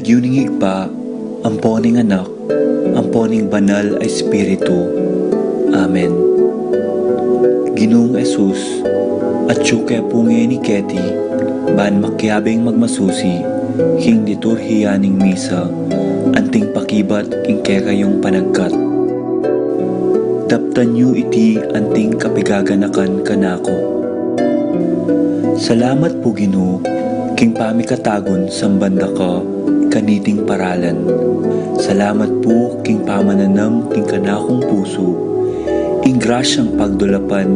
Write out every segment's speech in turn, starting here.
Yuning igpa, amponing anak, amponing banal ay Espiritu. Amen. Ginoong Esus, at syuke punge ni Keti, ban makyabing magmasusi, hing liturhiyaning misa, anting pakibat king kayong panagkat. Daptan yu iti anting kapigaganakan kanako. Salamat po Ginoo, king pamikatagon sambanda ka, kaniting paralan. Salamat po king pamananam king kanakong puso, ing grasyang pagdulapan,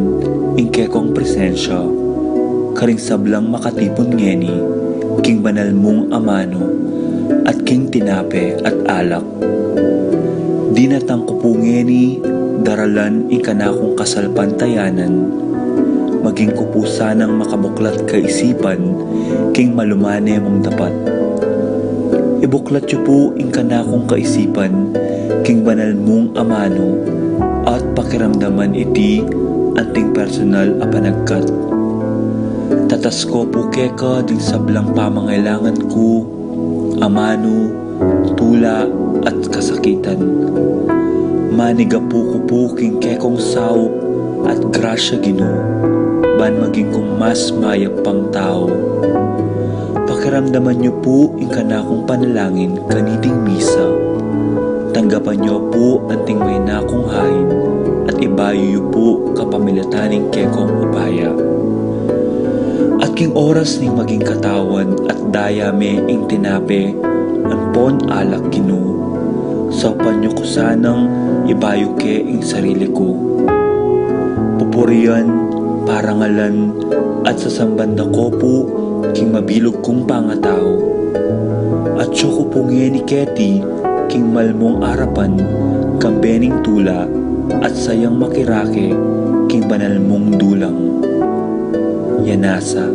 ing kekong presensya, karing sablang makatipon ngeni, king banal mong amano, at king tinape at alak. Dinatang ko po ngeni, daralan ing kanakong kasalpantayanan, maging ko po sanang makabuklat kaisipan, king malumane mong dapat. Ibuklat yu po ing kanakong kaisipan, king banal mong amano, at pakiramdaman iti anting personal a panagkat. Tatas ko po keka din sablang pamangailangan ko, amano, tula at kasakitan. Maniga po ko po king kekong sao at grasya Ginoo, ban maging kong mas mayap pang tao. Pakiramdaman niyo po ing kanakong panalangin kaniting misa. Tanggapan niyo po anting may nakong hain at ibayo niyo po kapamilataning kekong upaya. At king oras ning maging katawan at dayame ing tinape, ampon alak Ginoo. Sopan niyo ko sanang ibayo ke ing sarili ko. Pupurian, parangalan, at sasambanda ko po king mabilog kong pangatao. At siya ko pungye ni Keti, king malmong arapan, kambening tula, at sayang makirake, king banal mong dulang. Yanasa.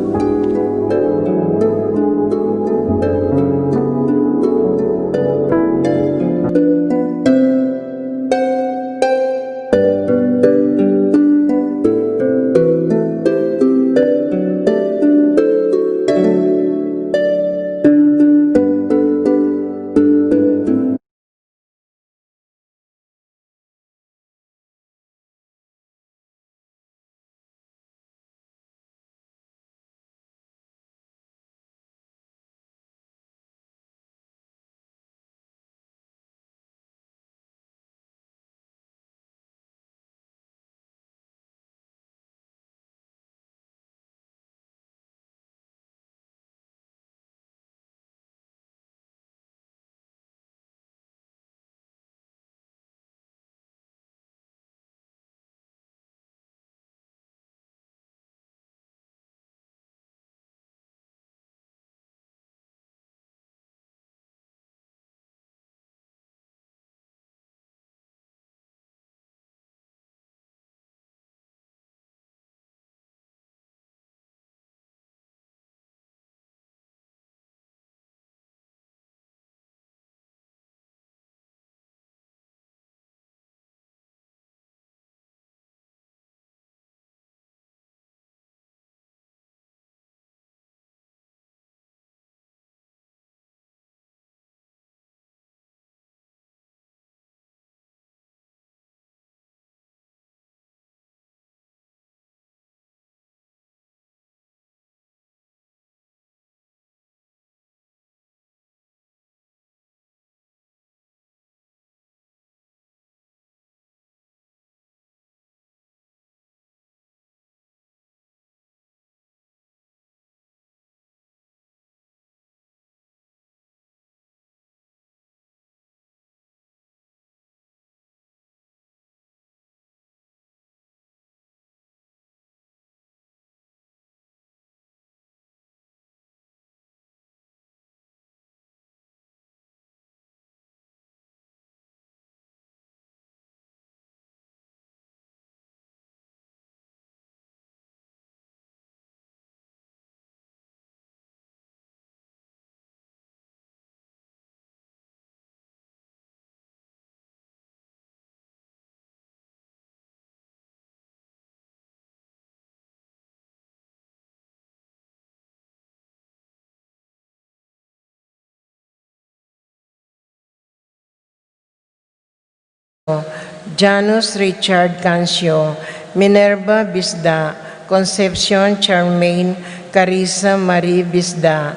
Janus Richard Cancio, Minerva Bisda, Concepcion Charmaine Carissa Marie Bisda,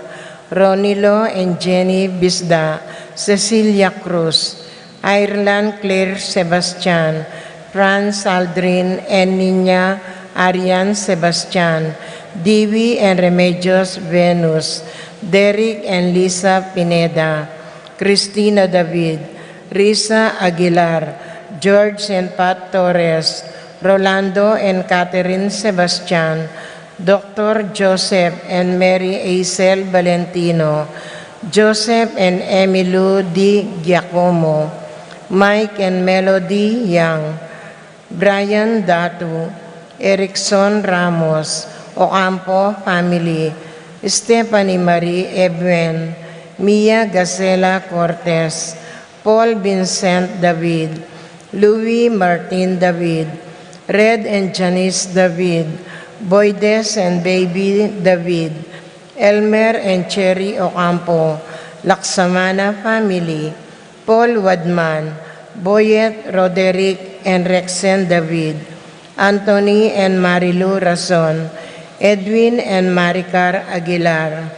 Ronilo and Jenny Bisda, Cecilia Cruz, Ireland Claire Sebastian, Franz Aldrin and Nina Arian Sebastian, Divi and Remedios Venus, Derek and Lisa Pineda, Cristina David, Risa Aguilar, George and Pat Torres, Rolando and Catherine Sebastian, Dr. Joseph and Mary Acel Valentino, Joseph and Emilu Di Giacomo, Mike and Melody Young, Brian Datu, Erickson Ramos, Ocampo family, Stephanie Marie Ebwen, Mia Gacela Cortez, Paul Vincent David, Louis Martin David, Red and Janice David, Boydes and Baby David, Elmer and Cherry Ocampo, Laksamana family, Paul Wadman, Boyet Roderick and Rexen David, Anthony and Marilu Rason, Edwin and Maricar Aguilar,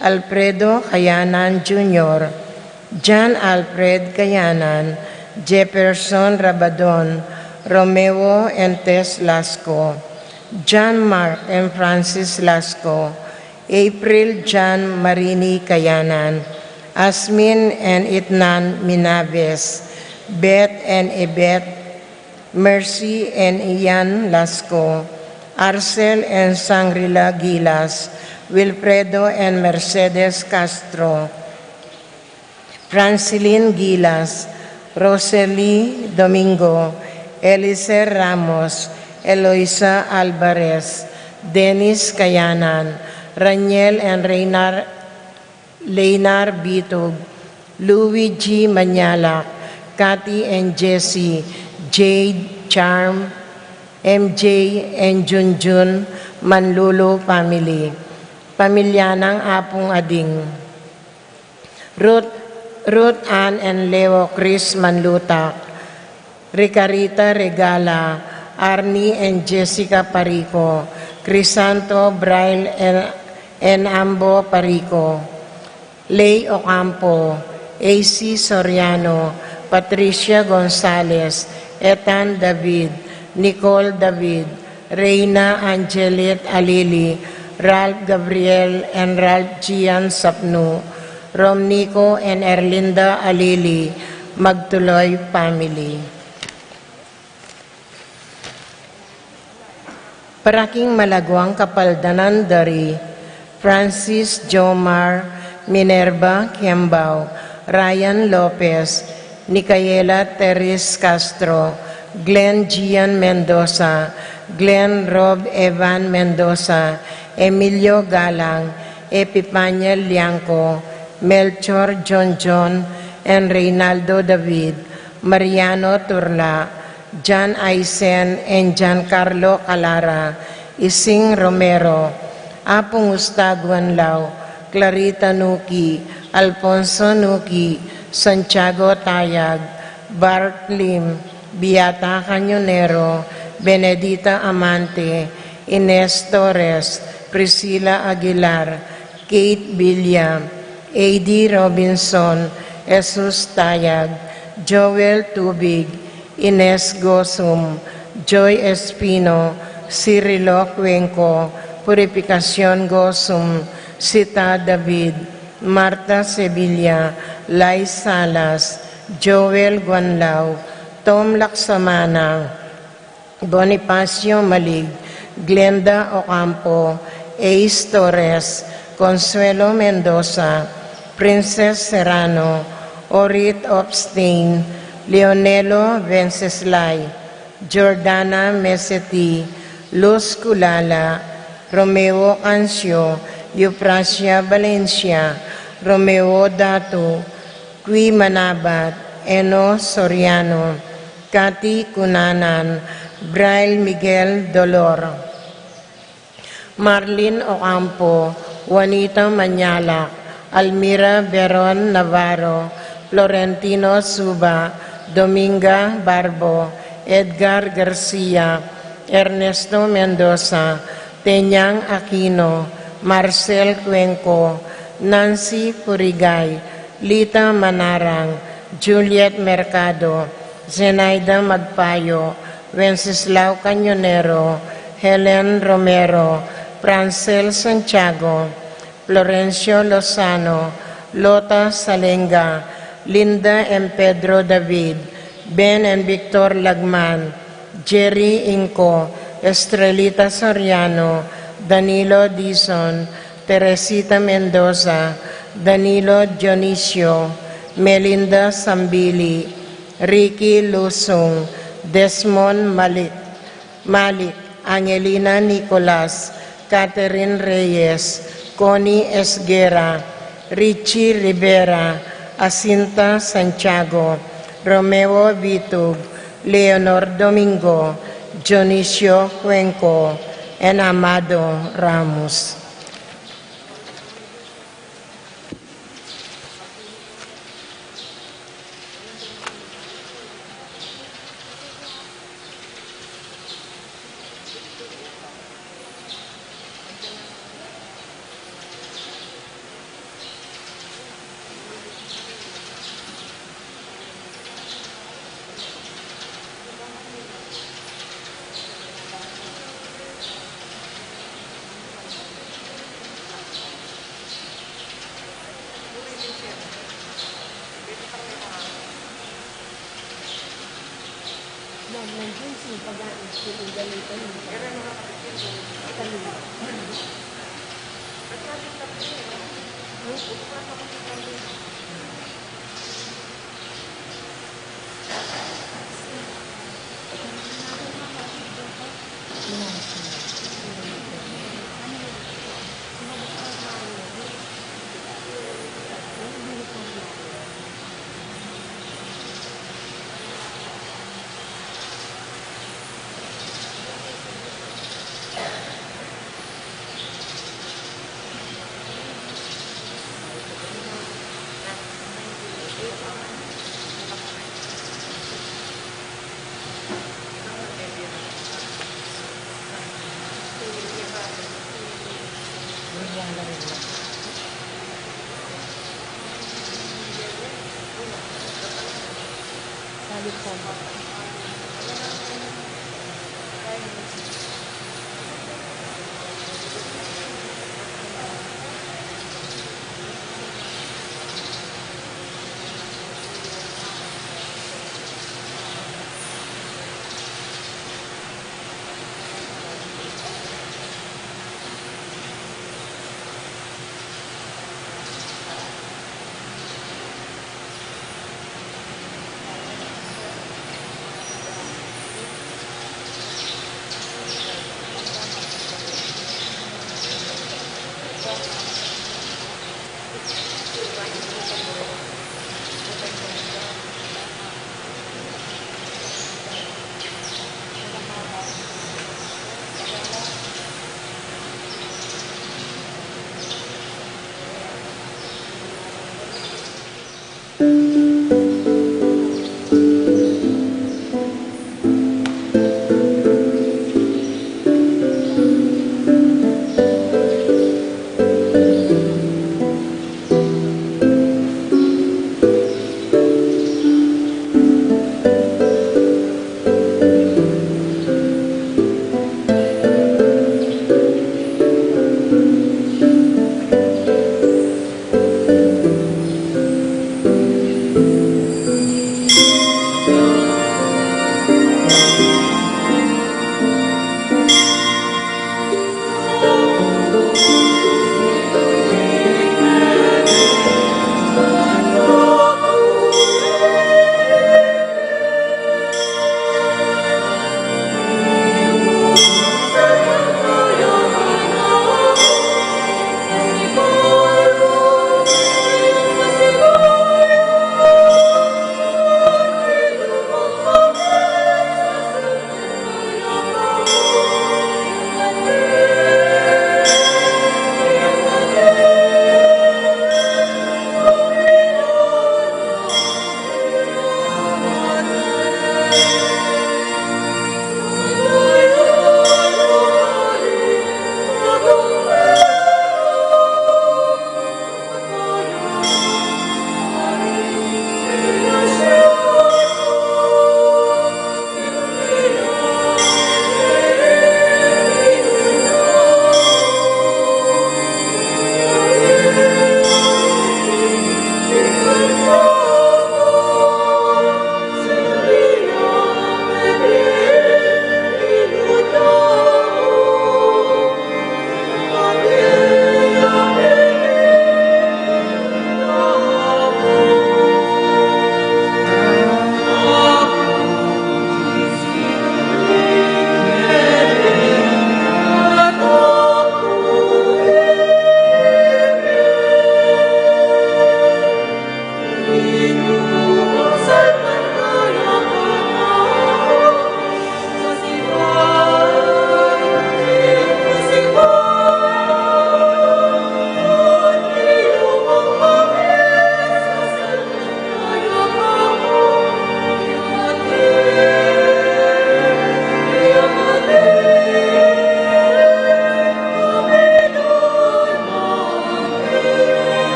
Alfredo Kayanan Jr., John Alfred Kayanan, Jefferson Rabadon, Romeo and Tess Lasco, John Mark and Francis Lasco, April John Marini Kayanan, Asmin and Itnan Minaves, Beth and Ebet, Mercy and Ian Lasco, Arcel and Sangrila Gilas, Wilfredo and Mercedes Castro, Francilin Gilas, Rosalie Domingo, Elicer Ramos, Eloisa Alvarez, Dennis Kayanan, Raniel and Leinar Bitog, Louis G. Manyalak, Cathy and Jessie, Jade, Charm, MJ and Junjun Manlulo family, pamilya ng Apong Ading, Ruth Ann and Leo Chris Manlutak, Ricarita Regala, Arnie and Jessica Parico, Crisanto Braille and Ambo Parico, Lay Ocampo, AC Soriano, Patricia Gonzalez, Ethan David, Nicole David, Reina Angelet Alili, Ralph Gabriel and Ralph Gian Sapnu, Romnico and Erlinda Alili, Magtuloy family. Paraking Malagwang Kapaldanan Dari, Francis Jomar, Minerva Kiambao, Ryan Lopez, Nicaela Teres Castro, Glenn Gian Mendoza, Glenn Rob Evan Mendoza, Emilio Galang, Epipanya Lianco, Melchor John and Reynaldo David, Mariano Turla, John Aisen and Giancarlo Calara, Ising Romero, Apong Ustaguan Lao, Clarita Nuki, Alfonso Nuki, Santiago Tayag, Bart Lim, Beata Cañonero, Benedita Amante, Ines Torres, Priscilla Aguilar, Kate Villa, A.D. Robinson, Jesus Tayag, Joel Tubig, Ines Gosum, Joy Espino, Cirilo Cuenco, Purificación Gosum, Sita David, Marta Sevilla, Lai Salas, Joel Guanlao, Tom Laksamana, Bonifacio Malig, Glenda Ocampo, Ace Torres, Consuelo Mendoza, Princess Serrano, Orit Opstein, Leonelo Venceslay, Jordana Meseti, Luz Culala, Romeo Cancio, Euphrasia Valencia, Romeo Datu, Qui Manabat, Eno Soriano, Cathy Cunanan, Braille Miguel Dolor, Marlene Ocampo, Juanita Manyalak, Almira Veron Navarro, Florentino Suba, Dominga Barbo, Edgar Garcia, Ernesto Mendoza, Tenyang Aquino, Marcel Cuenco, Nancy Purigay, Lita Manarang, Juliet Mercado, Zenaida Magpayo, Wenceslao Cañonero, Helen Romero, Francel Santiago, Florencio Lozano, Lota Salenga, Linda M. Pedro David, Ben and Victor Lagman, Jerry Inco, Estrelita Soriano, Danilo Dizon, Teresita Mendoza, Danilo Dionisio, Melinda Sambili, Ricky Lusong, Desmond Malik, Angelina Nicolas, Catherine Reyes, Connie Esguera, Richie Rivera, Asinta Santiago, Romeo Vitug, Leonor Domingo, Dionisio Cuenco, and Amado Ramos.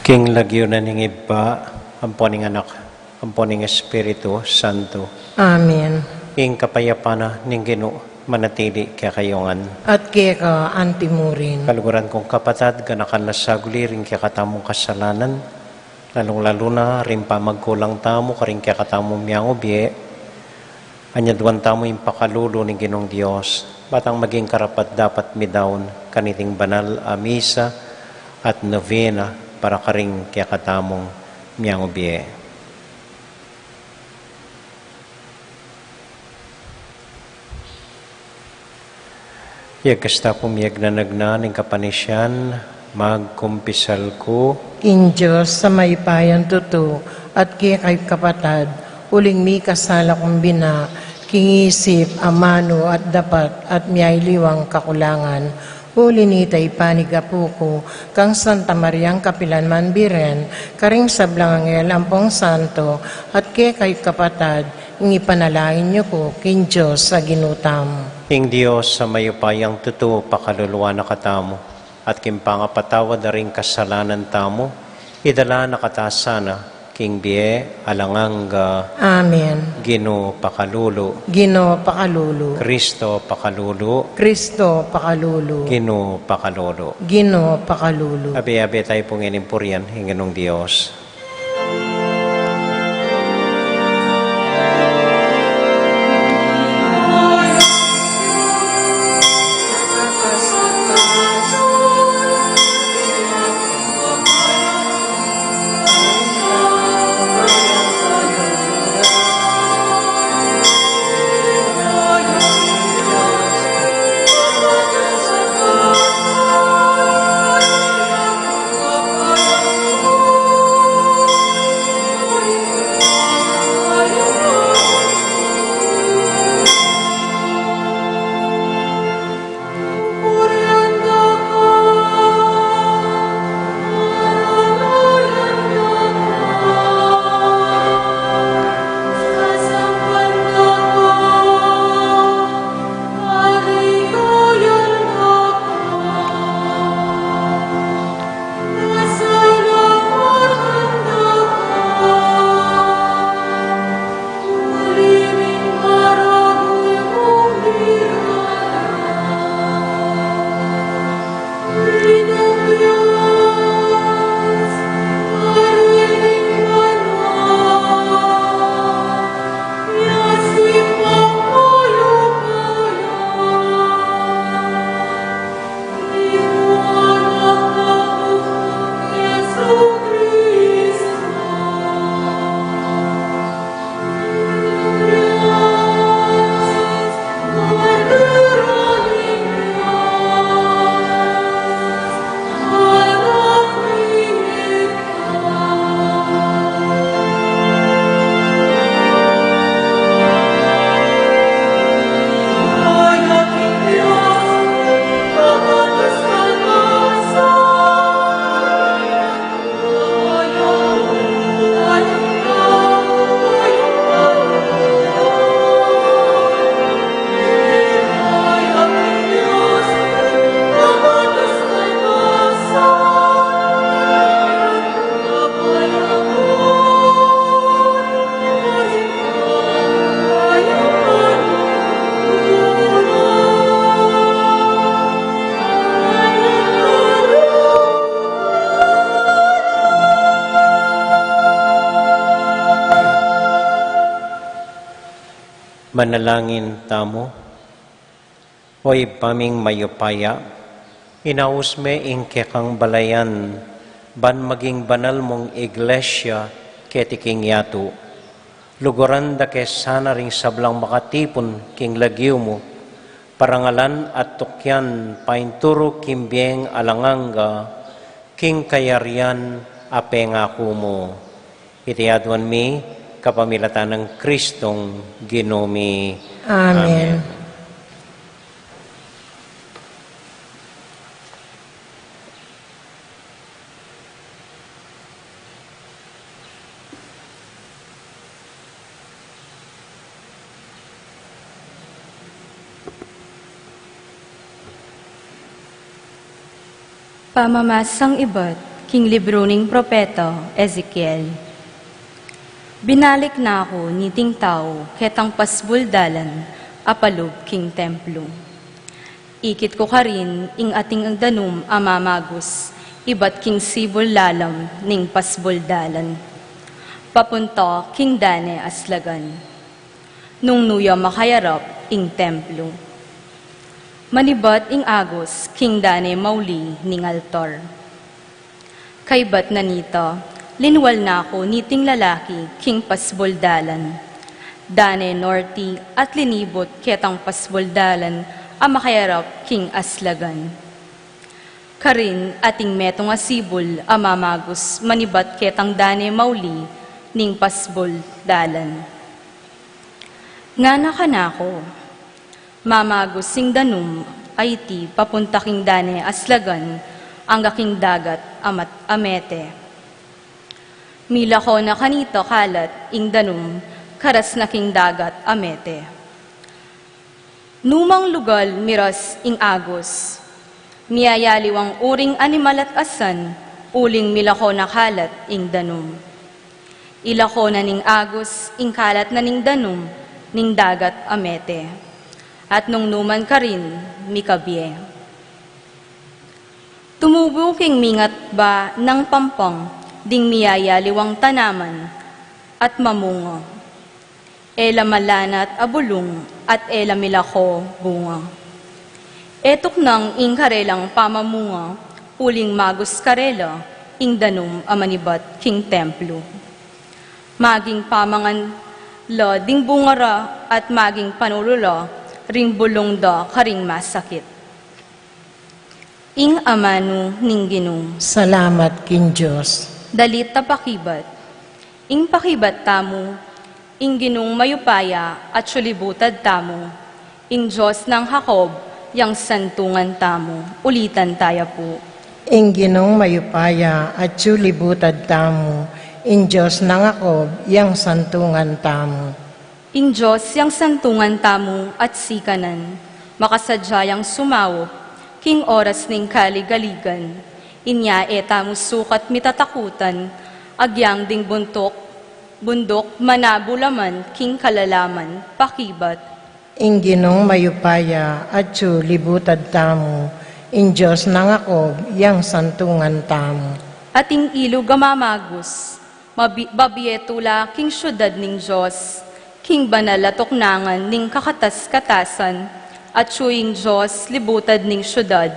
King lagyo na ning iba, amponing anak, amponing Espiritu Santo. Amen. King kapayapana ning Ginoo manatili kaya kayongan. At kaya ka antimurin. Kaluguran kong kapatad, ganakan na saguli rin kaya katamong kasalanan, lalong-lalo na rin pa magkulang tamo, karing kaya katamong miyang ubye, anyadwan tamo yung pakalulo ni Ginong Diyos, batang maging karapat dapat midaon, kaniting banal a misa at novena, para karing kaya katamong miyang ubye. Yagkasta pumiyag na nagnaning kapanisyan, magkumpisal ko, In Diyos sa may payan tuto at kaya kay kapatad, uling mi kasala kong bina, kingisip, amano at dapat at miyay liwang kakulangan. Huli nitay panigapuko, kang Santa Mariang Kapilan Manbiren, karing sablang angel ampong santo, at kaya kay kapatad, ipanalangin niyo ko, kin Diyos sa ginutam. ing Diyos sa mayupayang tuto pakaluluwa na katamo, at kimpangapatawa na rin kasalanan tamo, idala na katasana, king biye alanganga, Amen. Ginoo pakalulo, Ginoo pakalulu. Kristo pakalulo, Kristo pakalulu. Ginoo pakalulo. Ginoo pakalulu. Abi-abi tayo pong inimpuryan, hinganong Diyos. Manalangin tamo, hoy paming mayupaya, inausme ingke kang balayan, ban maging banal mong iglesia ketiking yatu. Luguran da kesana ring sablang makatipon king lagyo mo, parangalan at tukyan painturo kimbieng alanganga, king kayarian apengako mo. Itiadwan mi, kapamilatan ng Kristong Ginomi. Amen. Pamamasang iba't king libro ning propeta Ezekiel. Binalik na ako ni ting tao ketang pasbuldalan apalog king templo. Ikit ko karin ing ating ang danum amamagos ibat king sibol lalam ning pasbuldalan. Papunta king dane aslagan. Nung nuya makayarap ing templo. Manibat ing agos king dane mauli ning altar. Kaybat na nita, linwal na ako niting lalaki king pasboldalan. Dane norti at linibot ketang pasboldalan ang makayarap king aslagan. Karin ating metong asibol amamagos manibat ketang dane mauli ning pasboldalan. Nga nakanako, mamagos sing danum ay ti papunta king dane aslagan ang aking dagat amat amete. Mila ko na kanito kalat ing danum karas na king dagat amete. Numang lugal miras ing agos, miyayaliwang uring animal at asan, uling mila ko na kalat ing danum. Ila ko na ning agos ing kalat na ning danum, ning dagat amete, at nung numan ka rin, mikabye. Tumubo king mingat ba ng pampang, ding miyayaliwang tanaman, at mamunga. Ela malanat abulong, at ela milako bunga. Etok nang ing karelang pamamunga, uling magus karela, ing danum amanibat king templo. Maging pamangan la ding bungara at maging panulula, ring bulong da karing masakit. Ing amanu ning Ginoo. Salamat kin Diyos. Dalit ta pakibat. Ing pakibat tamo, ing Ginong mayupaya at sulibutad tamo. Ing Diyos ng Jacob, yang santungan tamo. Ulitan tayo po. Ing Ginong mayupaya at sulibutad tamo. In Diyos ng Jacob, yang santungan tamo. Ing Diyos yang santungan tamo at sikanan, makasadyayang sumawo, king oras ning kaligaligan, inya tamo sukat mitatakutan, agyang ding bundok manabulaman, king kalalaman, pakibat. Ing Ginong mayupaya at sulibutad tamo. In Diyos ng Jacob, yang santungan tamo. Ating ilo gamamagos, babiyetula king syudad ning Diyos, king banal at tuknangan ning kakatas-katasan, at suying Diyos libutad ning syudad,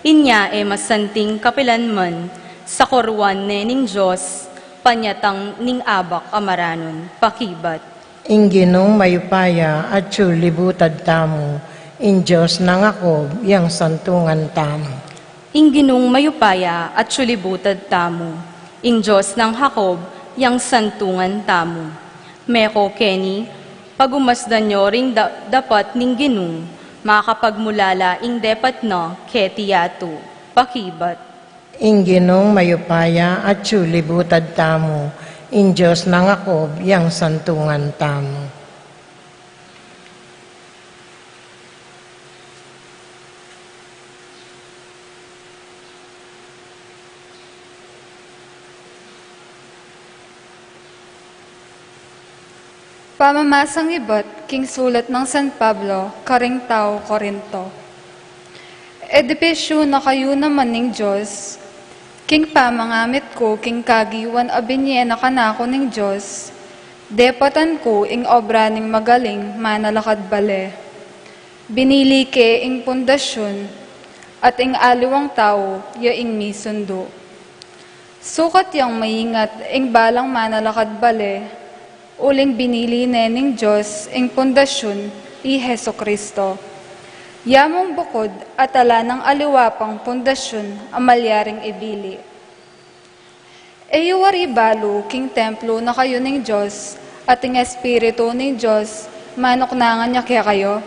inya masanting kapilanman, sa korwan ning Diyos, panyatang ning abak amaranon, pakibat. Ing Ginong mayupaya at sulibutad tamo. In Diyos ng Jacob, yang santungan tamo. Ing Ginong mayupaya at sulibutad tamo, ing Diyos ng Jacob, yang santungan tamo. Meko Kenny, pagumasdan nyo ring dapat ning Ginong, makapagmulala ing depat na ketiyatu, pakibat. Ing Ginong mayupaya at sulibutad tamo. In Diyos ng Jacob, yang santungan tamo. Pamamasang ibat, king sulat ng San Pablo, karing tao Korinto. Edipesyo na kayo naman ning Diyos, king pamangamit ko, king kagiwan abinye na kanako ning Diyos, depatan ko ing obra ning magaling, manalakad bale. Binili ke ing pundasyon, at ing aliwang tao, yaing misundo. Sukat yang maingat, ing balang manalakad bale, uling binili ning Diyos ing pundasyon i Heso Kristo. Yamong bukod at ala ng aliwapang pundasyon amalyaring ibili. Eyuwari balo king templo na kayo ning Diyos at ing espiritu ning Diyos manoknangan niya kaya kayo.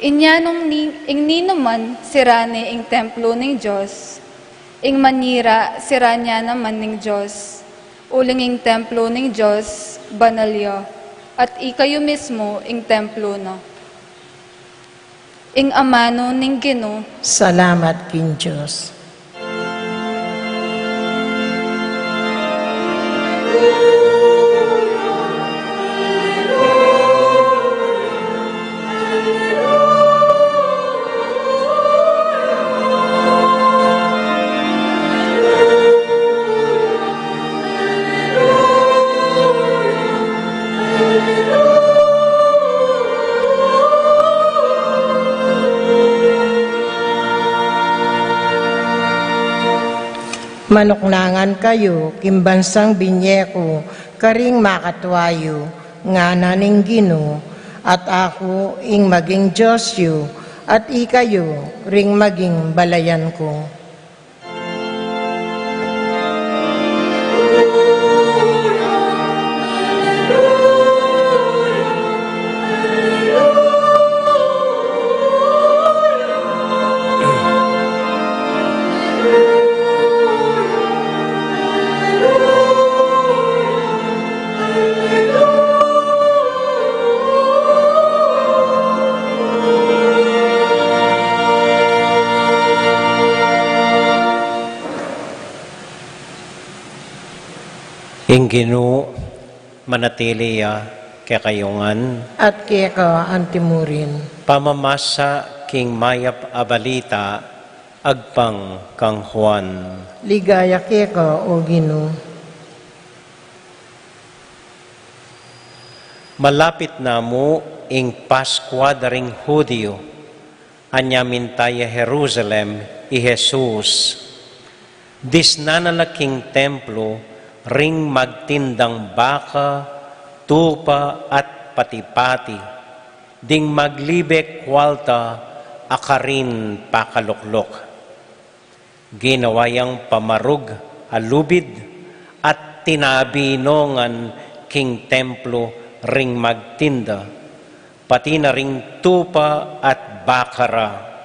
Inyanong ing ninuman sirane ing templo ning Diyos, ing manira siranya naman ning Diyos. Uling ing templo ning Diyos, banalya, at ikayo mismo ing templo na. Ing amano ning Ginoo. Salamat kin Diyos. Manuknangan kayo, kimbansang binyeko, karing makatwayo, nga naning Gino, at ako ing maging Diyos yu, at ikayo ring maging balayan ko. Ing Gino, manatiliya kekayungan, At keka antimurin. pamamasa king mayap abalita, agpang kang Juan. Ligaya keka o Gino. Malapit na mo ing Paskwa daring Hudyo, anyamin tayo Jerusalem i Jesus. Disnanalaking templo, ring magtindang baka, tupa at patipati, ding maglibek kwalta, akarin pakaluklok. Ginawayang pamarug, alubid, at tinabinongan king templo ring magtinda, pati na ring tupa at bakara.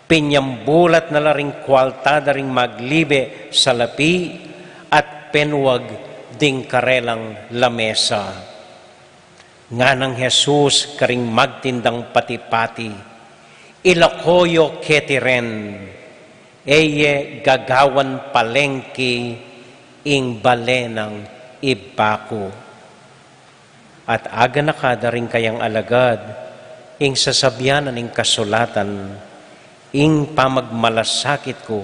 Pinyambulat na la ring kwalta da ring maglibe sa lapi, at penwag ding karelang lamesa. Nga ng Jesus karing magtindang patipati, ilakoyo ketiren, eye gagawan palengki, ing balenang ibako. At aga na kada rin kayang alagad, ing sasabyanan ing kasulatan, ing pamagmalasakit ko,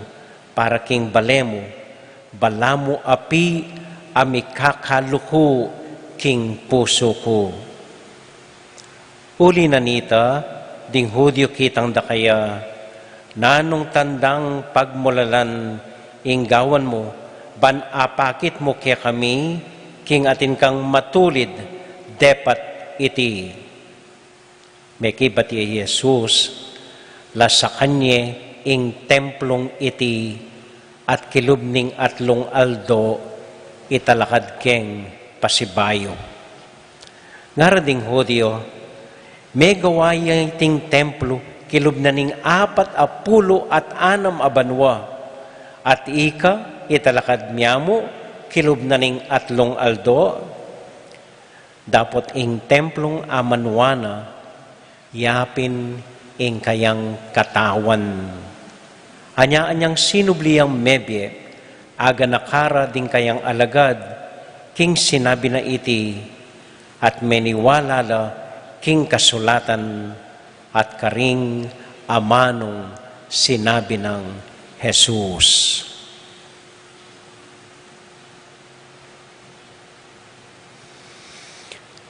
para king balemo, balamu api amikakaluku king puso ko. Uli na nita, ding Hudyo kitang dakaya, nanong tandang pagmulalan, inggawan mo, ban apakit mo kaya kami, king atin kang matulid, depat iti. Mekibat iya Jesus, lasa kanye ing templong iti, at kilubning atlong aldo, italakad keng pasibayo. Ngarading Hudyo, may gawaya iting templo, kilubnaning 46 abanwa, at ika, italakad miyamo, kilubnaning atlong aldo, dapot ing templong amanwana, yapin ing kayang katawan. Anya-anyang sinubliyang mebye, aga nakara ding kayang alagad, king sinabi na iti, at meniwala la king kasulatan, at karing amanong sinabi ng Jesus.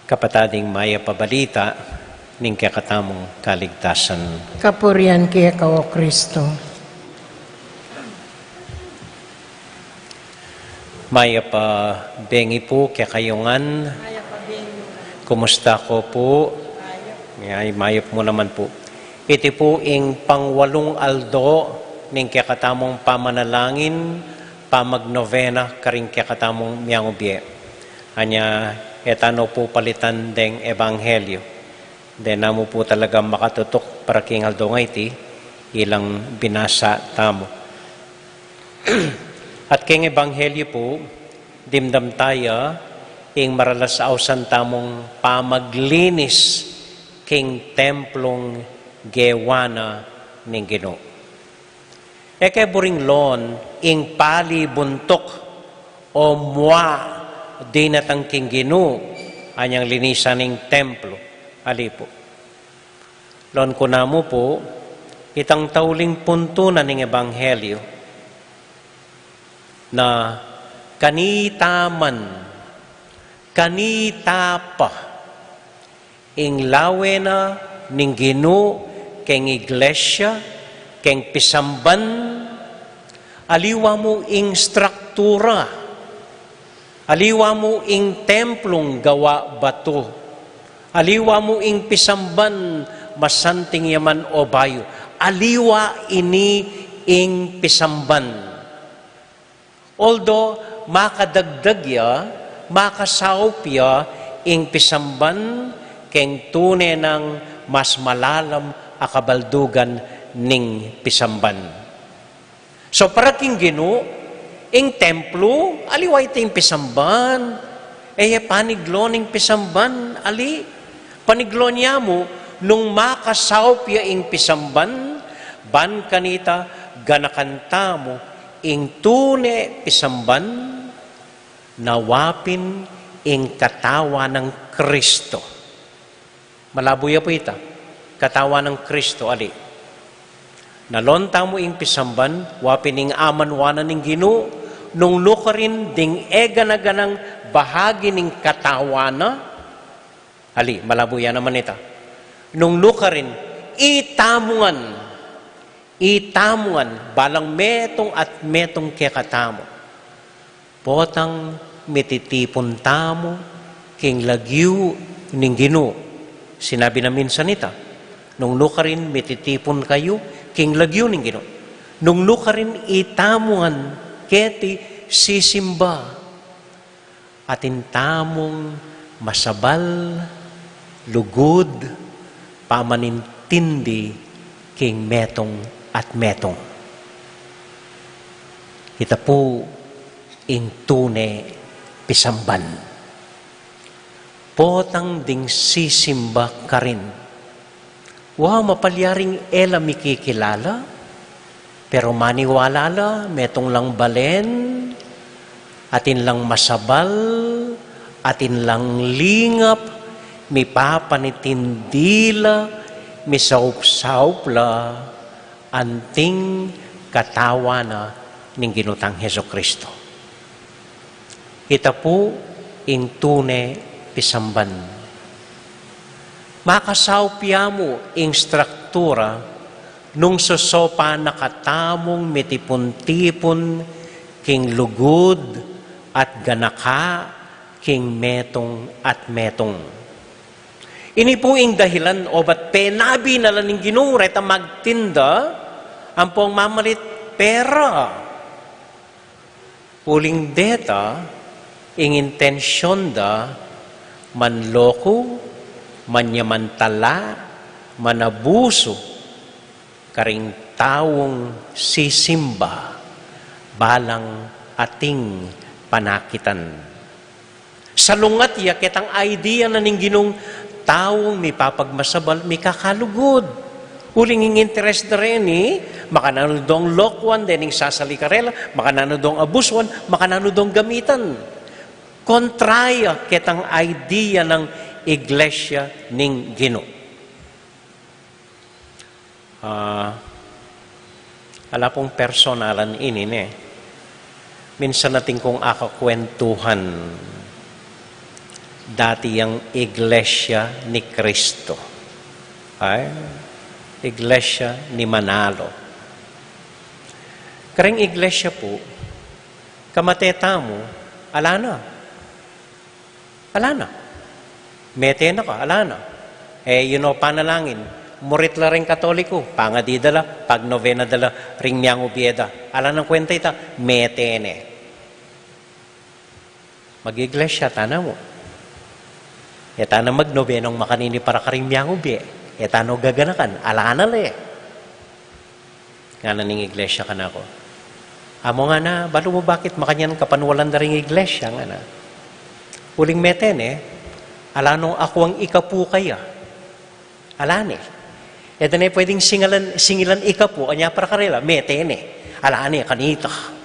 Kapatading maya pabalita, ning kakatamong kaligtasan. Kapurian keka o Kristo. Maya pa bengi po kekayungan. Kumusta ko po? Ay, mayop mo naman po. Iti po ing pangwalong aldo ning kakatamong pamanalangin, pamagnovena karing kakatamong miyangubye. Anya, etano po palitan deng ebanghelyo. Den namo po talaga makatutok para king aldo nga iti, ilang binasa tamo. At king ebanghelyo po, dimdam tayo, ing maralasausan tamong pamaglinis king templong gewana ning Ginoo. Eke buring lon, ing pali buntok o mwa dinatang king Gino, anyang linisan ng templo. Ali po. Lon ko na mo po, itang tauling punto na ng Ebanghelyo na kanitapa, ing lawe na ning Gino, keng iglesia, keng pisamban, aliwa mo ing struktura, aliwa mo ing templong gawa bato, aliwa mo ing pisamban, masanting yaman o bayo, aliwa ini ing pisamban. Although, makadagdag ya, makasaup ya, ing pisamban, keng tune ng mas malalam akabaldugan ning pisamban. So para king Gino, ing templo, aliway ito pisamban. Paniglo ning pisamban, ali. Paniglo niya mo, nung makasaup ya ing pisamban, ban kanita, ganakanta mo, ing tune pisamban, nawapin ing katawa ng Kristo. Malabo ya po ita. Katawa ng Kristo, ali. Nalonta mo ing pisamban, wapin ing amanwanan ng Gino, nung lukarin ding eganaganang bahagi ng katawana, ali, malabo yan naman ita. Nung lukarin, itamungan, balang metong at metong kekatamo. Potang mititipon tamo, king lagyu ning Gino. Sinabi na minsan ita, nung lukarin mititipon kayo, king lagyo ning Gino. Nung lukarin itamuan, keti sisimba, atin tamong masabal, lugod, pamanintindi, king metong at metong. Kita po, intune pisamban. Potang ding sisimba ka rin. Wow, mapalyaring ela mikikilala, pero maniwala la, metong lang balen, atin lang masabal, atin lang lingap, mipapanitindila, misaup-saup la, anting katawa na ning ginutang Heso Kristo. Ita po, intune pisamban. Makasawpya mo ing struktura nung sosopa nakatamong mitipon-tipon king lugod at ganaka king metong at metong. Ini po ing dahilan o ba't penabi na lang ng Ginoo reta magtinda ang pong mamalit pera. Puling deta ing intensyon da manloko, manyamantala, manabuso, karing tawong sisimba, balang ating panakitan. Salungat ya kitang idea na ning Ginong tawong may papagmasabal, may kakalugod. Uling ing interest na rin makananudong lokwan, dening sasalikarela, makananudong abuswan, makananudong gamitan. Kontraya kitang idea ng iglesia ning Ginoo. Ala pong personalan ini minsan natin kong akakwentuhan dati ang iglesia ni Kristo. Iglesia ni Manalo. Kareng iglesia po, kamateta mo, ala na. Mete na ka, ala na. Panalangin. Murit la rin katoliko, pangadi dala, pag novena dala, ring niyang ubieda. Ala ng kwenta ita, mete ne. Mag-iglesia, tana mo. Tana magnobenong makanini para karing niyang ubie. Tano gaganakan, ala na le. Nga na ning iglesia ka na ko. Amo nga na, balo mo bakit makanyan kapanwalan na ring iglesia nga na. Uling meten ala nung ako ang ikapu kaya. Alane. Ito na pwedeng singilan ikapu, anya para karela, meten alane, kanita.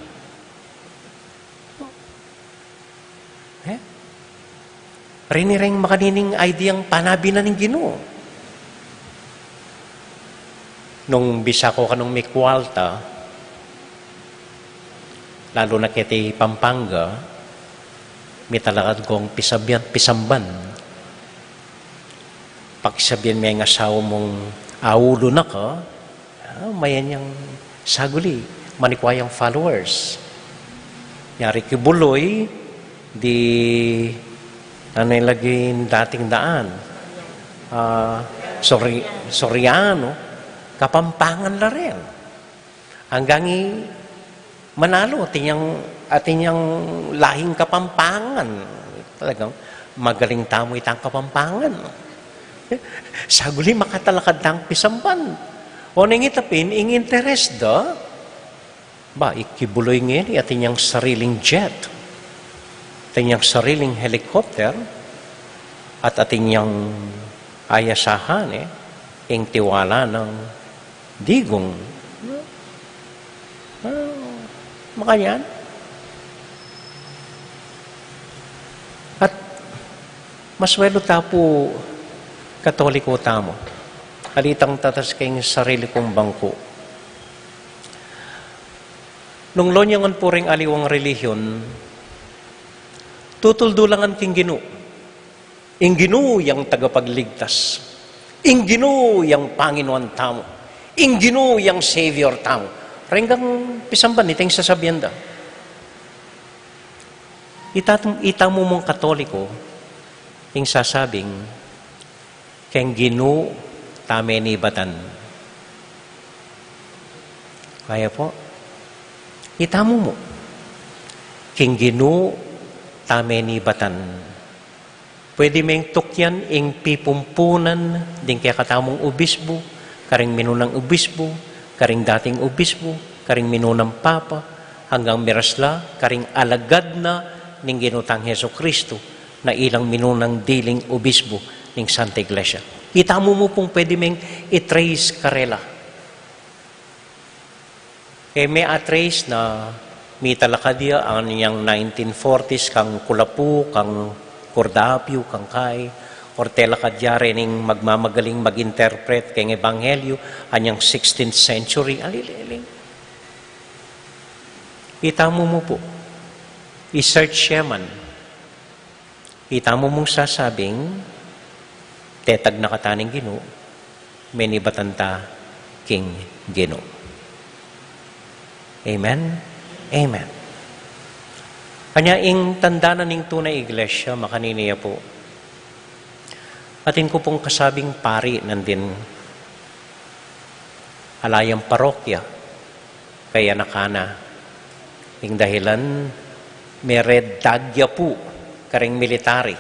Rinireng makanining ideyang panabi na ng Ginoo. Nung bisa ko kanong may kwalta, lalo na kiti Pampanga, may talakad kong pisamban. Pakisabihan may nga asawa mong aulo na ka, mayan yung saguli, manikwayang followers. Yari kibuloy, di ano yung laging dating daan. Soriano, Kapampangan na rin. Hanggang manalo, atinyang lahing Kapampangan. Talagang magaling tamo itang Kapampangan. Saguli makatalakad ng pisamban. O nang itapin, ing interest da, ba, ikibuloy ngayon, atinyang sariling jet, atinyang sariling helicopter, at atinyang ayasahan, ing tiwala ng digong. Makayan. At maswelo tapo Katoliko tamo. Halitang tatas kayong sarili kong bangko. Nung lonyangan po ring aliwang relihiyon, tutuldulangan king Ginoo. Ing Ginoo yang tagapagligtas. Ing Ginoo yang Panginoon tamo. Ing Ginoo yang Savior tamo. Renggang pisamban, itang sasabihan da. Itamo mong Katoliko, ing sasabing, keng Ginoo tamenibatan. Kaya po, itamo mo, keng Ginoo tamenibatan. Pwede meng tukyan ing pipumpunan din kaya katamong ubisbo, karing minunang ubisbo, karing dating ubisbo, karing minunang papa, hanggang mirasla, karing alagad na ning ginutang Heso Kristo na ilang minunang diling ubisbo ning Santa Iglesia. Itamo mo pong pwede meng itrace karela. May atrace na may talakadya ang niyang 1940s kang Kulapu, kang Cordapio, kang Kay, or telakadyare ning magmamagaling mag-interpret kay Ebanghelyo, anyang 16th century, aliling. Itamo mo po. I-search siya man. Itamo mong sasabing, tetag na kataning Ginoo, menibatanta king Ginoo. Amen? Amen. Kanya ing tanda na ning tunay iglesia, makaniniya po. Atin ko pong kasabing pari nandin alayang parokya, kaya nakana. Ing dahilan, may red tagya po, karing military.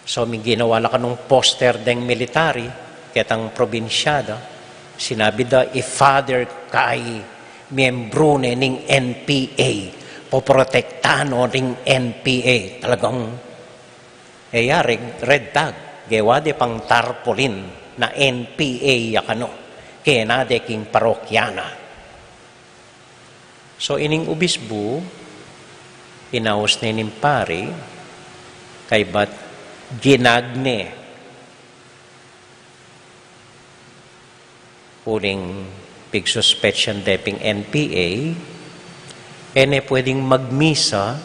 So, may ginawa ka nung poster deng military, ketang probinsyada, sinabi da, father kay miyembro ning NPA, poprotektano ning NPA. Talagang, red tag, gewade pang tarpolin na NPA yakano, kaya na deking parokyana. So, ining ubisbo, inaos na ining pari, kay bat ginagne uling pigsuspetsyon deping NPA, ene pwedeng magmisa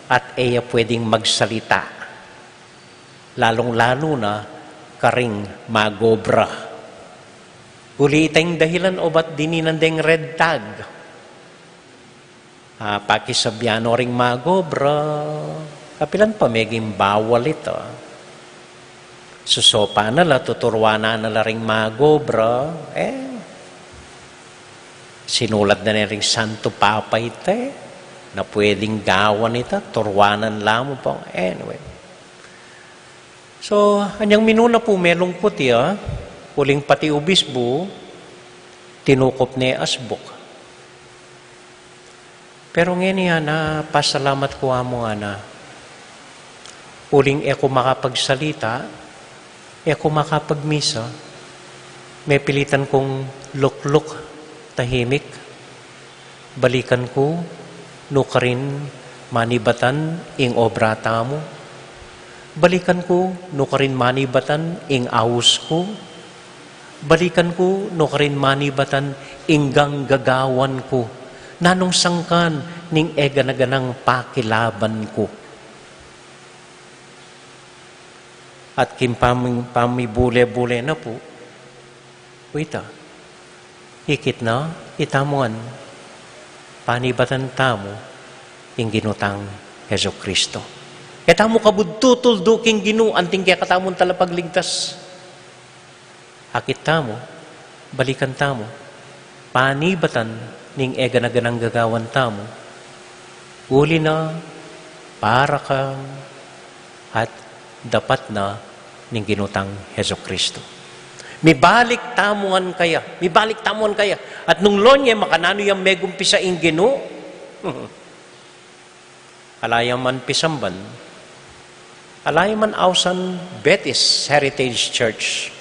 at eya pwedeng magsalita. Lalong-lalo na karing magobra. Uli itang dahilan o ba't dininandeng red tag? Pakisabyano ring magobra. Kapilan pa meging bawal ito. Susopa na la, tuturwana na la ring magobra. Sinulat na rin Santo Papa ito na pwedeng gawan ito, turwanan lamang po. Anyway. So, anyang minuna po melungkot uling pati ubisbo, tinukop ni asbok. Pero ngayon na pasalamat ko mo na uling eko makapagsalita, eko makapagmisa, may pilitan kong lukluk, tahimik, balikan ko, nukarin, manibatan, ing obrata mo. Balikan ko, no karin manibatan, ing awos ko. Balikan ko, no karin manibatan, inggang gagawan ko. Nanong sangkan, ning ega na ganang pakilaban ko. At kim pamibule-bule na po, wita, ikit na, itamuan, panibatan tamo, ing ginutang Heso Kristo. Kaya mo kabudtutol duking ginu, anting kaya katamon talapagligtas. Akit tamo, balikan tamo, panibatan ning ega na ganang gagawan tamo, uli na, para ka, at dapat na ning ginutang Heso Kristo. Mibalik tamuan kaya, at nung lonye makanano yung megumpisa ing ginu, alayaman pisamban, alayaman ausan Betis Heritage Church,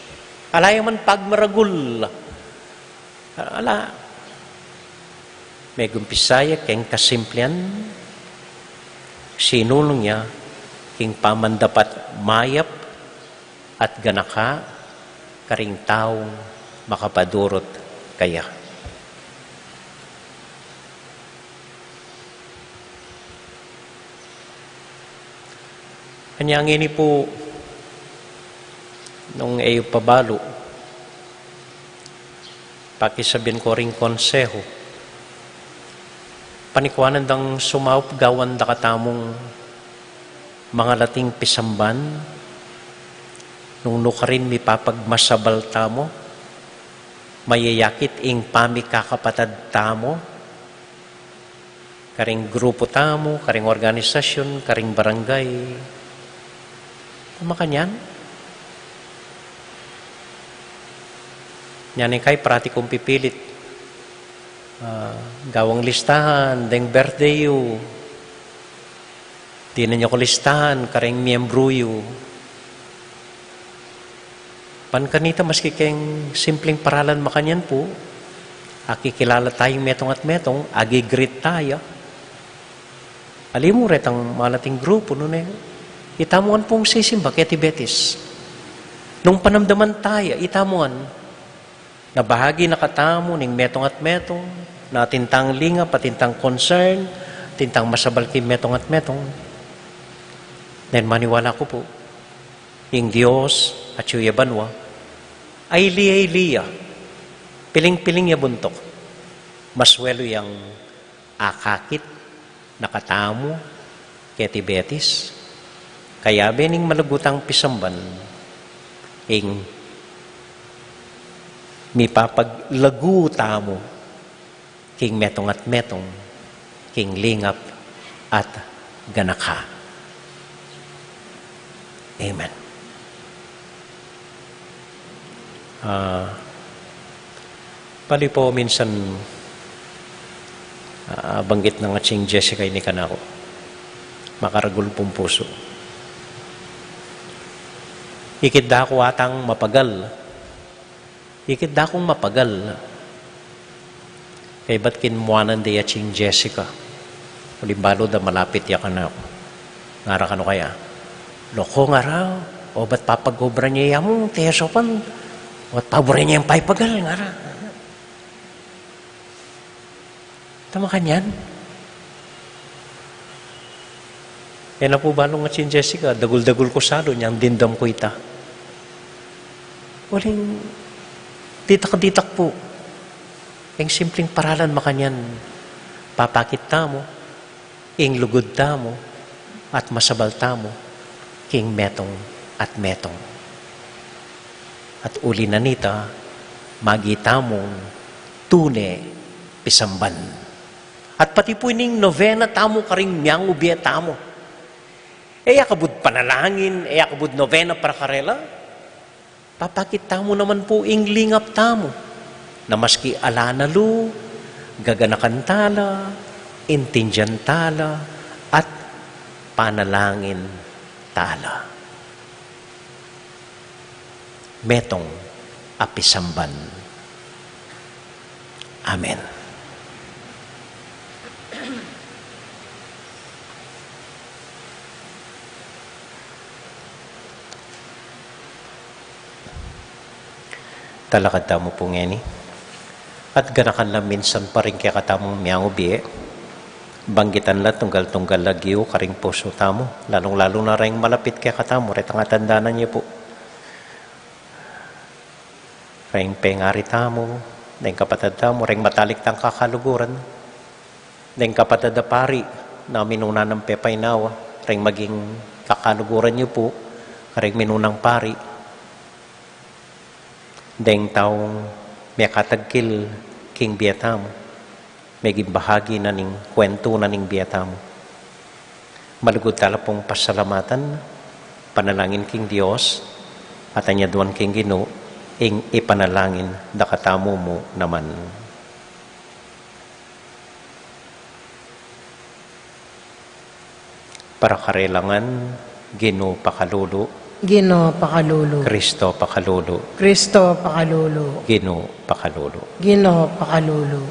alayaman pagmaragul, may gumpisaya keng kasimplian, sinulong niya, king pamandapat mayap at ganaka, karing taong makapadurot kaya. Kanyang ini po, nung ayo pabalo, pakisabihin ko ring konseho, panikwanan dang sumaup gawan da katamong mga lating pisamban, nung nukarin mi papagmasabal tamo, mayayakit ing pamikakapatad tamo, karing grupo tamo, karing organisasyon, karing barangay, makanyan. Yan kay pratikong pipilit. Gawang listahan, deng birthday yu. Di na niyo ko listahan, karing miyembro yu. Pankanita, maski keng simpleng paralan makanyan po, akikilala tayong metong at metong, agi-greet tayo. Alim mo retang malating grupo, nun itamuan pong sisimba kaya Betis. Nung panamdaman tayo, itamuan, na bahagi na katamo ning metong at metong, na tintang linga, patintang concern, tintang masabal kim metong at metong. Then maniwala ko po, yung Diyos at yung yabanwa, ay liya, piling-piling ya buntok, maswelo yung akakit, nakatamo, kaya Betis. Kaya bening malagutang pisamban, ing mipapaglagu tamo, king metong at metong, king lingap at ganaka. Amen. Pali po minsan banggit ng ating Jessica ini kanako, makaragul pong puso. Ikit da ko atang mapagal. Ikit da kong mapagal. Kaya ba't kinmuanan di aching Jessica? Ulimbalo da malapit ya ka na ako. Ngara ka no kaya? Loko nga raw. O ba't papagobra niya yamong tesopan? O ba't paborin niya yung paipagal? Ngara. Tama ka niyan? Kaya na po balong aching Jessica, dagul-dagul ko salo niyang dindam ko ita. Waling ditak-ditak po. Yung simpleng paralan makanyan, papakit tamo, ing lugod tamo, at masabal tamo, king metong at metong. At uli na nita, magitamong tune pisamban. At pati po ining novena tamo karing miyang ubiya tamo. Kabud panalangin, kabud novena para karela, papakita mo naman po ing lingap tamo, na maski alanalu, gaganakan tala, intindihan tala, at panalangin tala. Metong apisamban. Amen. talakad tamo po ngeni. At ganakan lang minsan pa rin kaya katamong miyang ubi banggitan la tunggal-tunggal lagyo karing puso tamo. Lalong-lalo na rin malapit kaya katamo. Retang atandanan niyo po. Ring pengari tamo. Ring kapatid tamo. Ring matalik tang kakaluguran. Ring kapatid na pari na minuna ng pepay nawa. Ring maging kakaluguran niyo po. Ring minunang pari. Ring taong may katagkil king biyatamo. May bahagi na ning kwento na ning biyata mo. Malugod tala pong pasalamatan, panalangin king Diyos, at anyaduan king Ginoo, ing ipanalangin dakatamo mo naman. Para karelangan, Ginoo pakalulu, Ginoo pakalulu. Kristo pakalulu, Kristo pakalulu. Ginoo pakalulu. Ginoo pakalulu.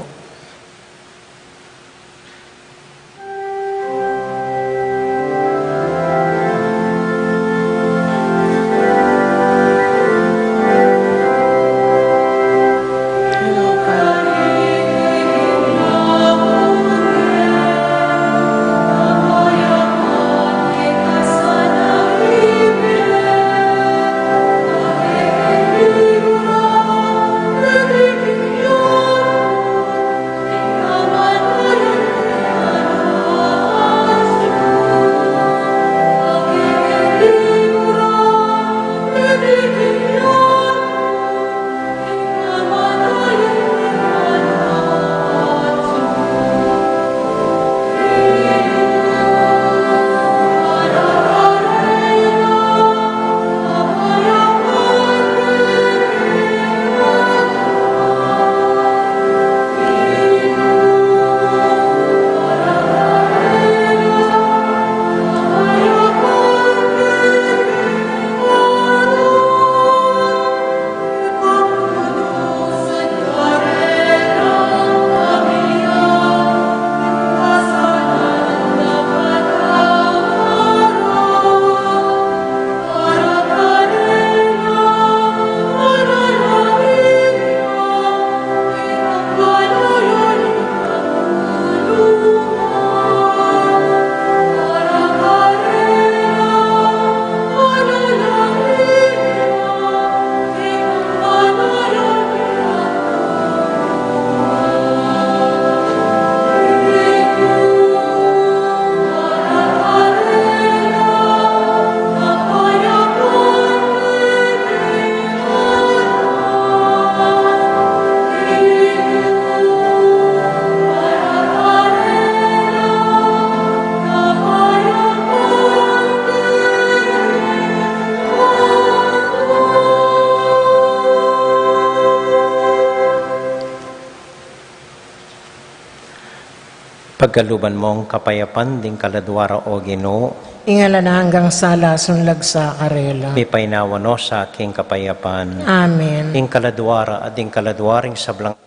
Pagkaluban mong kapayapan ding kaladwara o Ginoo, Ingala na hanggang sa lasunlag sa karela. may painawano sa aking kapayapan. Amen. Ing kaladwara at ing kaladwaring sablang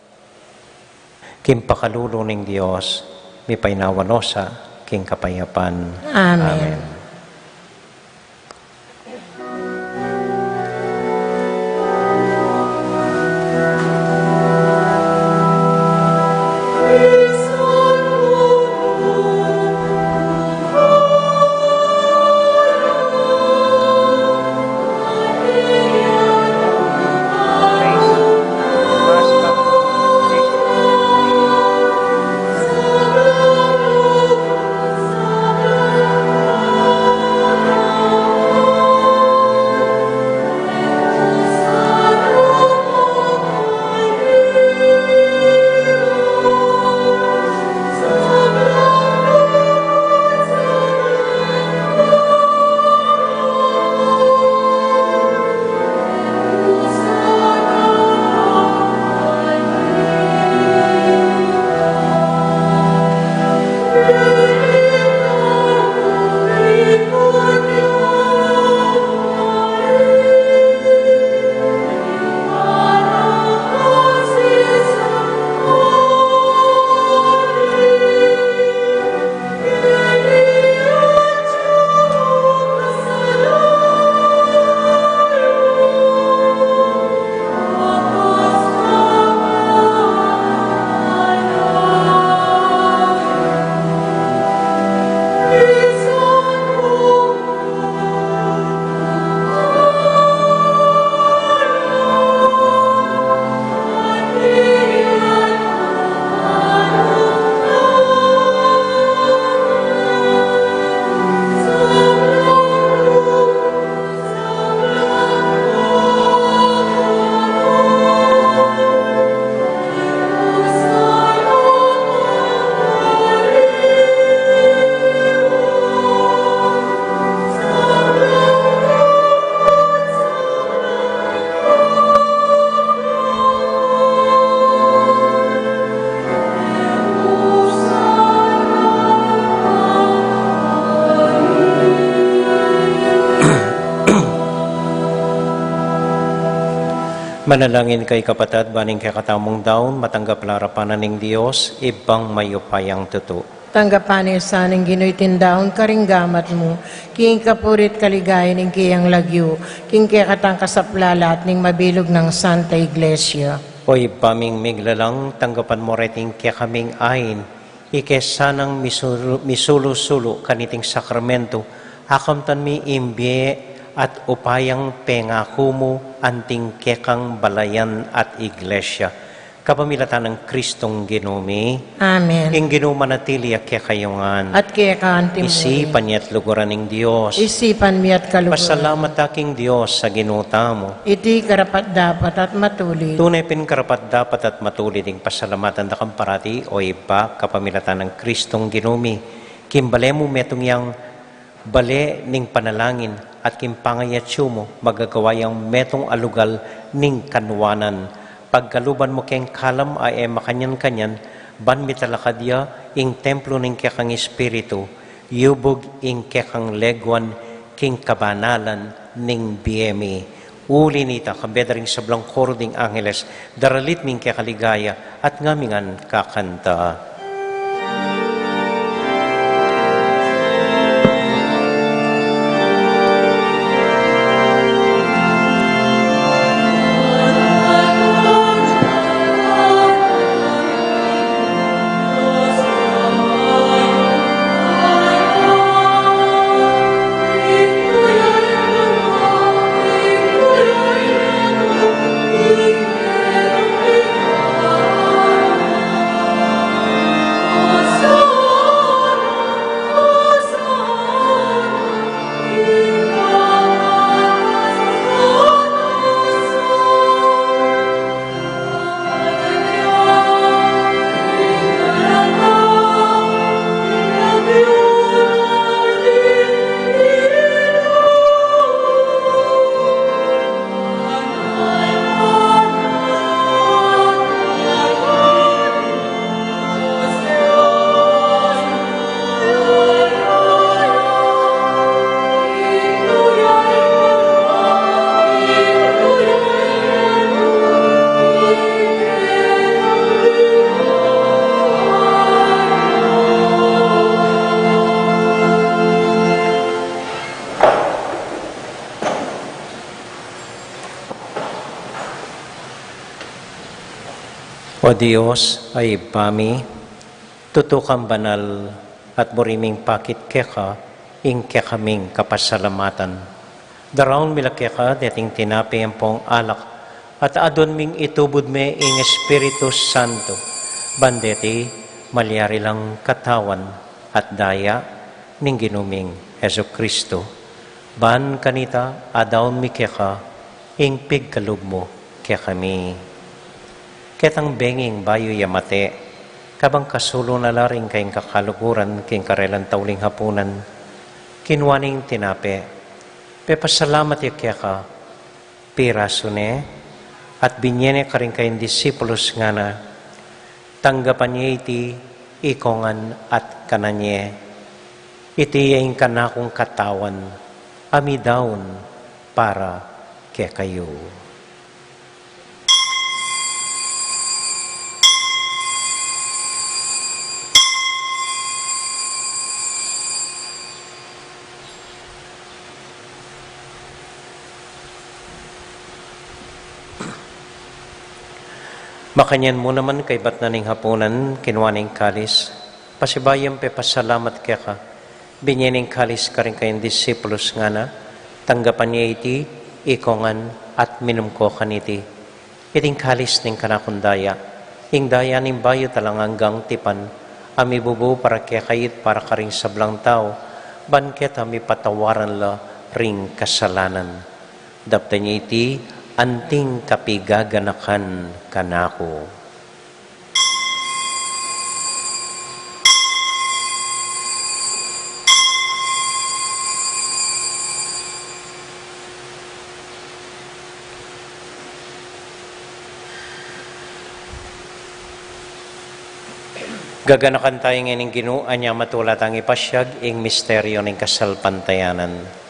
kimpakalulo ng Diyos, may painawano sa aking kapayapan. Amen. Manalangin kay kapatid, baning kay katamong daon, matanggap larapanan ng Diyos, ibang mayupayang tuto. Tanggapan sa ning ginoy tindahon karinggamat mo, king kapurit kaligay ning kiyang lagyo, king kaya katang kasaplala at ning mabilog ng Santa Iglesia. Oy paming miglalang, tanggapan mo reting kaya kaming ayin, ikesanang misulusulo kaniting sakramento, akamtan mi imbye at upayang pengako mo anting kekang balayan at iglesia. Kapamilatan ng Kristong ginumi, Amen. ing ginumanatili kaya kayungan, At kaya kaantim mo. isipan niya't luguran ng Diyos. Isipan mi at kaluguran. Pasalamat aking Diyos sa ginuta mo. Iti karapat dapat at matuloy. Tunay karapat dapat at matulid ng pasalamatan da kang parati o iba kapamilatan ng Kristong ginumi. Kimbale mo metong yang bale ning panalangin at kimpangayatyo mo magagawa yang metong alugal ning kanwanan. Pagkaluban mo keng kalam ay makanyan-kanyan, ban mitalakadya ing templo ning kekang espiritu, yubog ing kekang legwan king kabanalan ning BME. Uli nita, kabedring sablang koro ding angeles, daralit ming kekaligaya at ngamingan kakanta. O Diyos ay pami, tutukang banal at muriming pakit keka, ing kekaming kapasalamatan. Daraon mila keka, deting tinapi ang pong alak, at adon ming itubod me ing Espiritu Santo, bandeti malyari lang katawan at daya ning ginuming Heso Kristo. Ban kanita adaon mi keka, ing pigkalub mo kekami. Ketang benging bayo yamate, kabang kasulo na laring kayong kakaluguran, kayong karelan tauling hapunan, kinwaning tinape, pepasalamat yakya ka, pirasune, at binyene ka rin kayong disipulos nga na, tanggapan niya iti, ikongan at kananye, iti yung kanakong katawan, amidaon para kaya kayo. Makanyan mo naman kay bat na ning hapunan, kinwaning kalis, pasibayang pe pasalamat kaya ka, binyaning kalis ka rin kayong disipulos nga na, tanggapan niya iti, ikongan at minum ko kaniti. Iting kalis ning kanakundaya, ing daya ning bayo talang hanggang tipan, amibubu para kaya kayit para ka ring sablang tao, banket ami patawaran la ring kasalanan. Dapta niya iti, anting kapigaganakan kanako. Gaganakan tayo ngayon ginuan niya matulat ang ipasyag ing misteryo ng kasalpantayanan.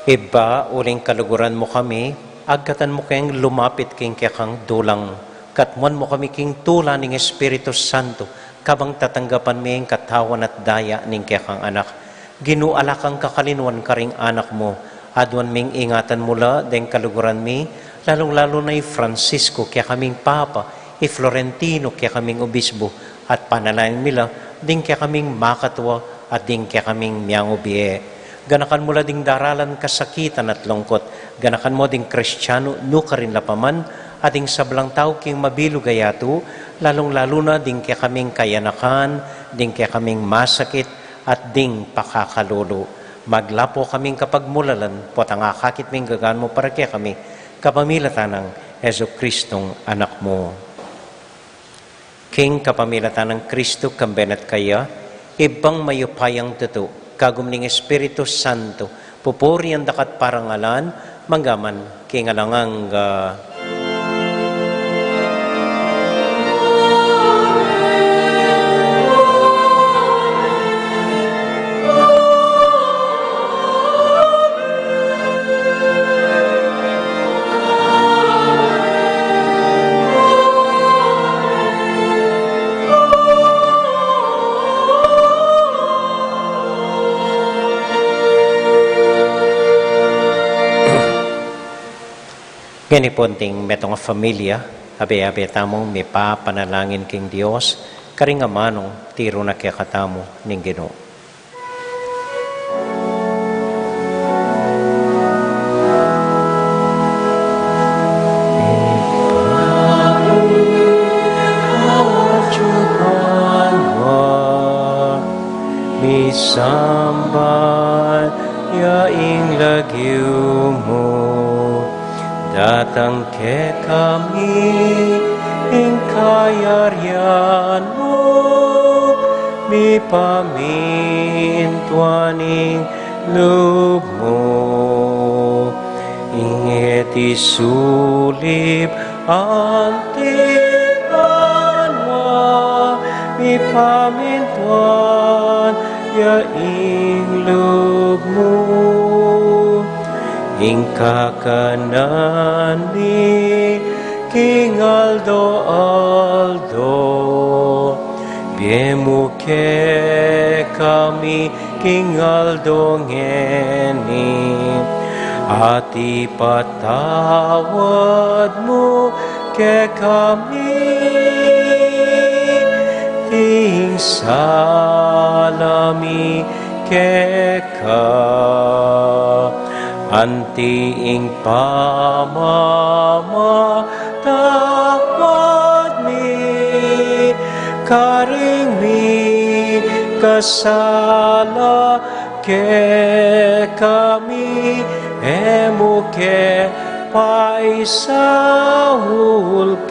Iba, uling kaluguran mo kami, agkatan mo kayang lumapit king kang dulang, katmuan mo kami king tula ng Espiritu Santo, kabang tatanggapan mo yung katawan at daya ning kang anak. Ginuala kang kakalinuan karing anak mo, adwan ming ingatan mula, deng kaluguran mi, lalong-lalo na Francisco, kaya kaming Papa, Florentino, kaya kaming Obispo, at panalain nila, ding kaya kaming makatwa, at ding kaya kaming miyang ubie. Ganakan mula ding daralan kasakitan at lungkot. Ganakan mo ding Kristiyano, no ka rin lapaman, at ding sablang tao king mabilo gayato, lalong-lalo na ding kaya kaming kayanakan, ding kaya kaming masakit, at ding pakakalolo. Maglapo kaming kapag mulalan, pot ang akakit ming gagaan mo para kaya kami, kapamilatan ng Heso Kristong anak mo. King kapamilatan ng Kristo, kambenat kaya, ibang mayupayang tuto, kagum ning Espiritu Santo, pupuri ang dakat parangalan, manggaman, kingalangang Gani ponting metong familia, abe-abe tamong may papanalangin king Dios, karing amanong tiro na kaya katamo ning Ginoo. Sambat yaing lagyu mo, datang ke kami ing kayaryan mo, mi pamintuaning loob mo, inget isulip antipanwa, mi pamintuan yaing loob mo. Ingka kanan ni King Aldo, biemu ke kami King Aldo ngeni, at ipatawad mo ke kami, ing salami ke ka. Antiing pamamatawad mi, karing mi kasala ke kami, emo ke paisahul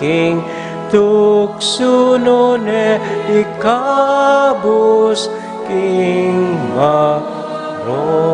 king tuksunone ikabus king maro.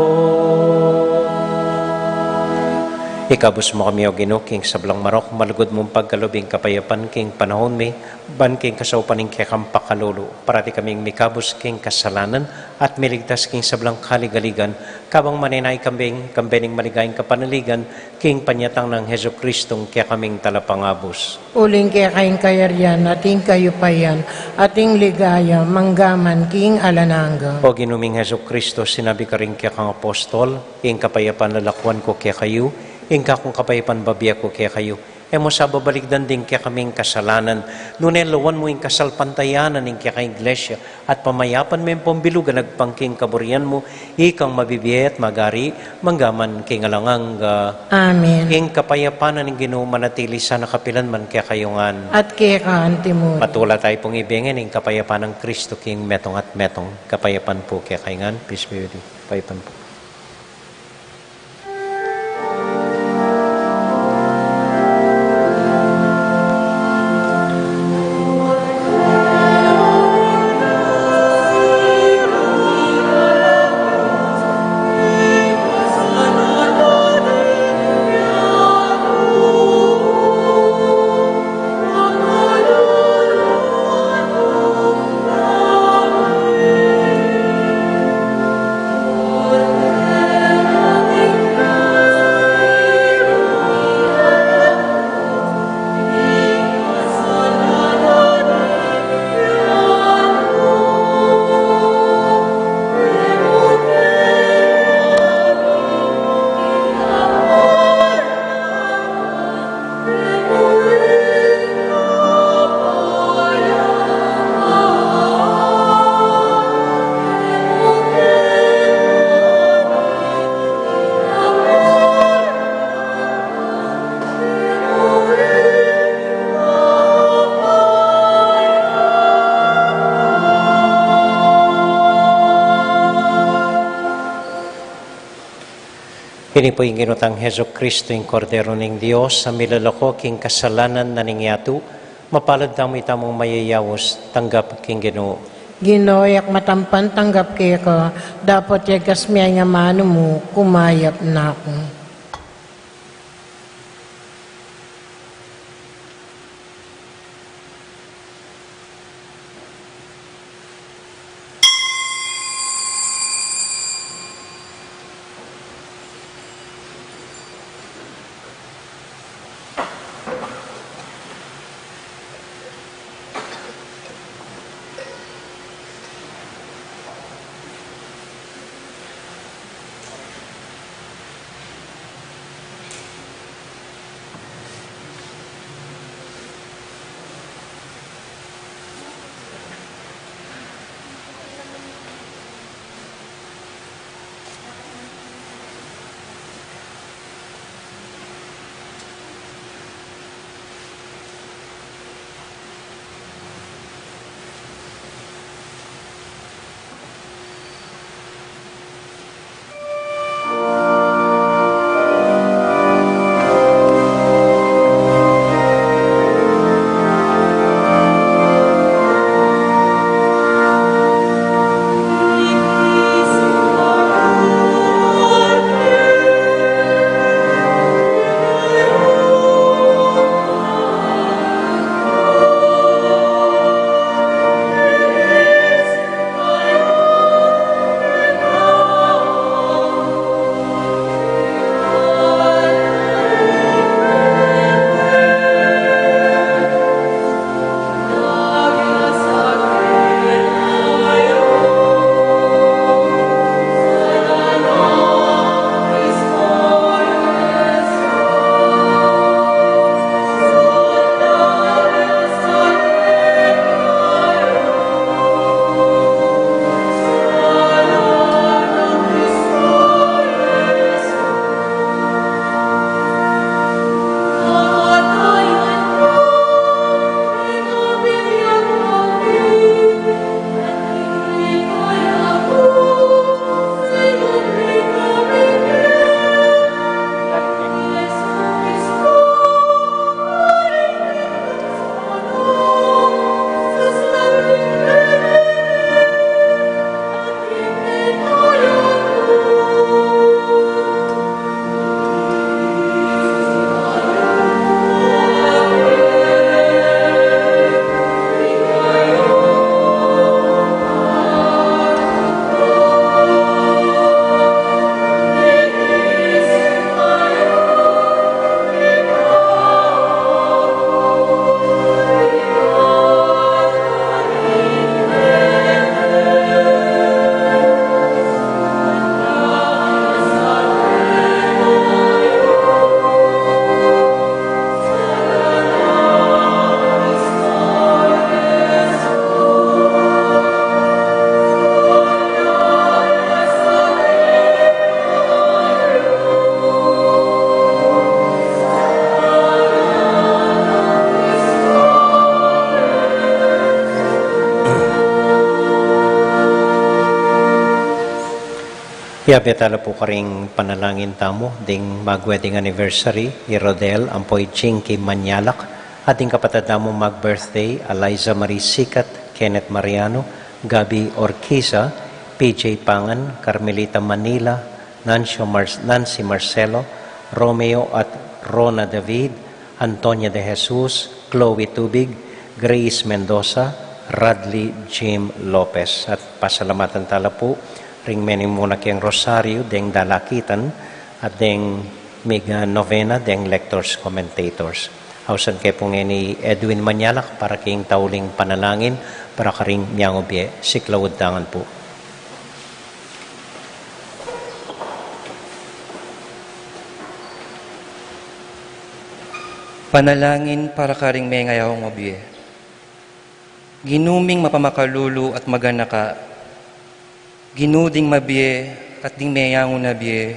Ikabos mo kami o Ginoo, king sablang marok, malugod mong pagkalubing kapayapan king panahon mi, ban king kasaupaning kekam pakalolo, parati kaming mikabos king kasalanan, at miligtas king sablang kaligaligan, kabang maninay kambening maligayang kapanaligan, king panyatang ng Heso Kristong kaya kaming talapangabos. Uling kaya kayong kayaryan, ating kayupayan, ating ligaya, manggaman, king alananga. O Ginuming Heso Kristo, sinabi ka rin kaya kang apostol, ing kapayapan lalakwan ko kaya kayo, ingka kung kapayapan babiya ko kaya kayo. Emo sa babaligdan din kaya kaming kasalanan. Nunelawan mo yung kasalpantayanan ng kaya kay iglesia at pamayapan mo yung pambilugan nagpangking kaburian mo, ikang mabibiyet, magari, manggaman king alangang Amen. king kapayapanan ng Ginoo manatili sa nakapilan man kaya kayongan. At kaya ka antimon. Patula tayo pong ibingin yung kapayapan ng Kristo king metong at metong. Kapayapan po kaya kayongan. Peace be with you. Kapayapan po. Kini po yung ginutang Heso Kristo yung Kordero ng Diyos, sa milalako king kasalanan na ningyatu, mapalad tamo itamong mayayawos, tanggap king Ginoo. Ginoyak matampan tanggap kaya ka, dapat yagas miya nga mano mo, kumayap na ako. Yabetala po karing panalangin tamo, ding mag-wedding anniversary, ni Rodel, Ampoy Chinky Manyalak, ating kapatid tamo mag-birthday, Eliza Marie Sikat, Kenneth Mariano, Gabi Orquiza, PJ Pangan, Carmelita Manila, Nancy Marcelo, Romeo at Rona David, Antonia de Jesus, Chloe Tubig, Grace Mendoza, Radley Jim Lopez. At pasalamatan tala po, ring mening muna kayang rosaryo, deng dalakitan, at deng miga novena, deng lectors, commentators. Hausan kay po ni Edwin Manyalak para kayong tauling panalangin, para karing miyangobye, siklawad tangan po. Panalangin para karing may ngayawang mabye. Ginuming mapamakalulu at magana ka, ginuding mabye at ding mayang nabye.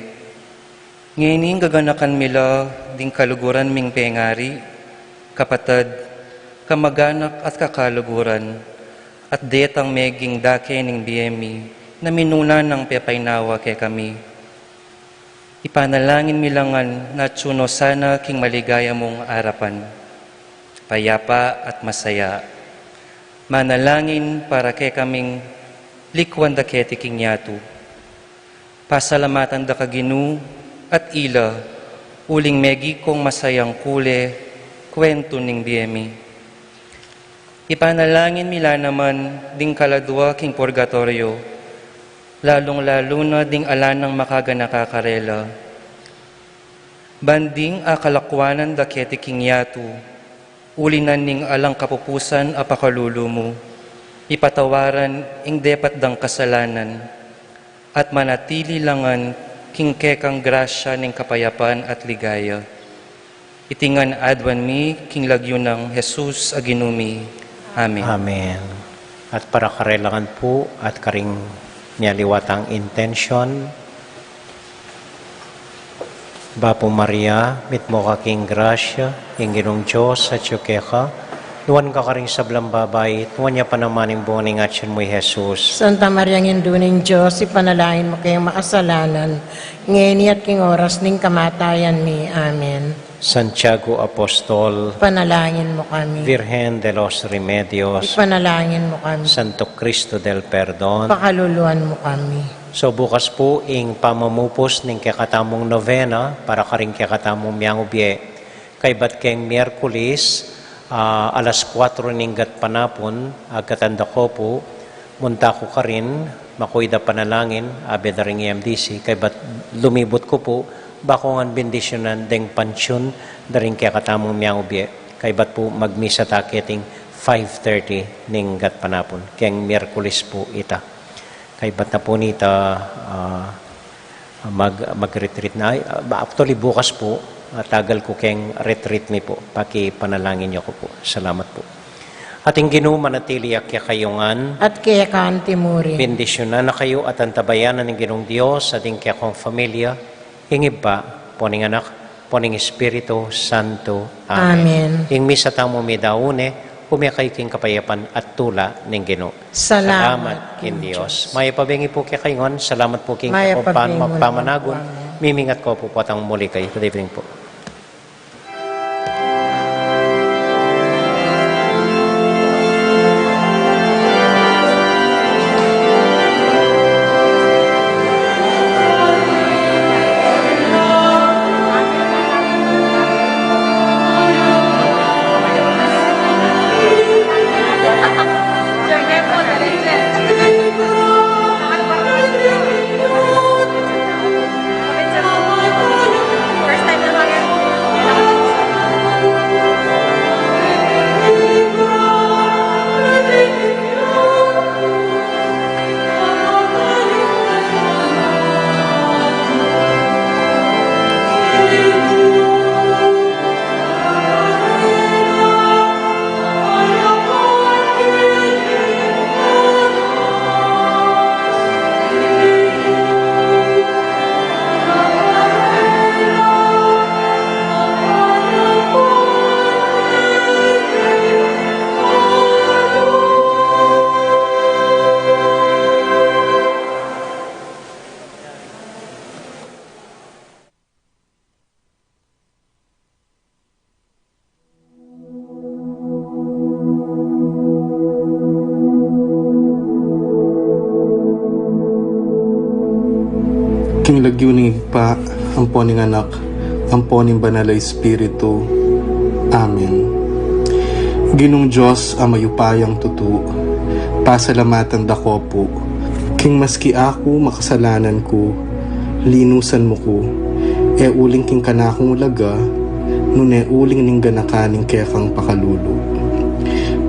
Ngayon gaganakan mila ding kaluguran ming pengari, kapatad, kamaganak at kakaluguran, at detang meging dake ning biyemi na minunan ng pepainawa kay kami. Ipanalangin milangan na tsuno sana king maligaya mong arapan, payapa at masaya. Manalangin para kay kaming likwan da keti king yatu. Pasalamatan da kaginu at ila, uling megi kong masayang kule, kwento ning biyemi. Ipanalangin mila naman ding kaladwa king purgatorio, lalong-lalo na ding alanang makaga nakakarela. Banding akalakwanan da keti king yatu, ulinan ning alang kapupusan apakalulu mo, ipatawaran ing depat dang kasalanan, at manatili langan king kekang grasya ning kapayapan at ligaya. Itingan adwan mi king lagyo ng Jesus aginumi. Amen. Amen. At para karelangan po at karing niyaliwatang intention, Bapo Maria, mit mo ka king grasya, ing ginong Diyos at yukeka, luwan ka karing sablang babay, tuwan niya pa naman yung buwaning action mo, Jesus. Santa Maria Nginduning Diyos, ipanalangin mo kayong makasalanan, ngayon at king oras ning kamatayan mi. Amen. Santiago Apostol, Panalangin mo kami. Virgen de los Remedios, Ipanalangin mo kami. Santo Cristo del Perdon. Pakaluluan mo kami. So bukas po ing pamamupos ning kakatamong novena para karing kakatamong miyang ubye. Kay bat keng Miyerkules, alas 4 ning gat panapon, agkatanda ko po, munta ko ka rin, makuida panalangin, abeda ring EMDC, kay bat lumibot ko po, bako ngan bendisyonan deng pansyon, daring kakatamong miyang ubye. Kay bat po magmisa taketing 5:30 ning gat panapon, keng Miyerkules po ita. Kay ba't na po nita mag-retreat na. Actually, bukas po, tagal ko keng retreat mi po. Pakipanalangin niyo ko po. Salamat po. Ating ginuman at tiliyak ya kayongan. At kaya kantimuri. Bendisyonan na kayo at antabayanan ng ginong Diyos, ating kaya kong familia. Hingib pa, poning anak, poning Espiritu Santo. Amen. Amen. Ing misa tamo mi daune, kumiyakay king kapayapan at tula ng Ginoo. Salamat kin Dios. Maya pabingi po kay kayon. Salamat po king Maya kapampan pabingi mo magpamanagon. naman po. Mimingat ko po patang muli kayo. Good evening po. King lagyuning pa, amponing anak, amponing banal na Espiritu. Amen. Ginong Diyos amayupayang tutu, pasalamatan dako po. King maski ako makasalanan ko, linusan mo ko, uling king kanakong laga, nune uling ning ganakaning kekang pakalulu.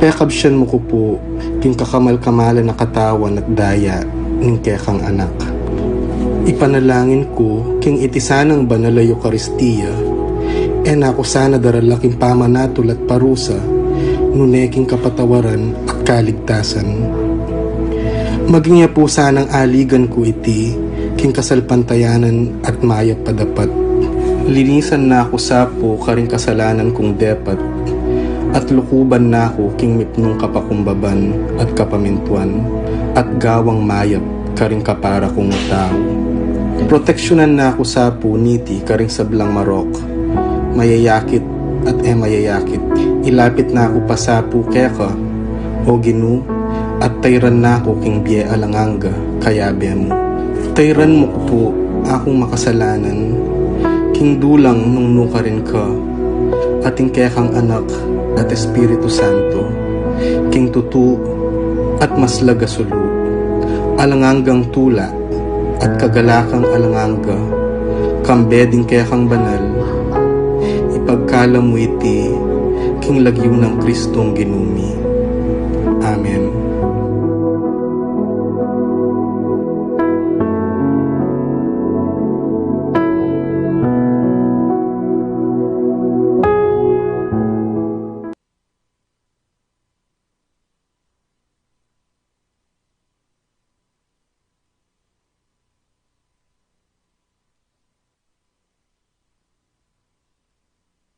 Pekabsyan mo ko po, king kakamal-kamalan na katawan at daya, ning kekang anak. Ipanalangin ko, king itisanang banal na Eucharistia, nako sana daralaking pamanatul at parusa, nuneking kapatawaran at kaligtasan. Maging niya po sanang aligan ko iti, king kasalpantayanan at mayap padapat. Linisan na ako sapo karing kasalanan kong depat, at lukuban na ako king mipnong kapakumbaban at kapamintuan, at gawang mayap karing kapara kong tao. Proteksyonan na ako sa puniti karing sa blang marok. Mayayakit at mayayakit. Ilapit na ako pa sa pukeka, o Ginu, at tayran na ako king biye alanganga, kaya mo. Tayran mo ko po akong makasalanan, king dulang nung nuka rin ka, ating kekang anak at Espiritu Santo, king tutu at mas lagasulu, alanganggang tula at kagalakang alanganga, kambeding kekang banal, ipagkala mo iti king lagyo ng Kristong ginumi. Amen.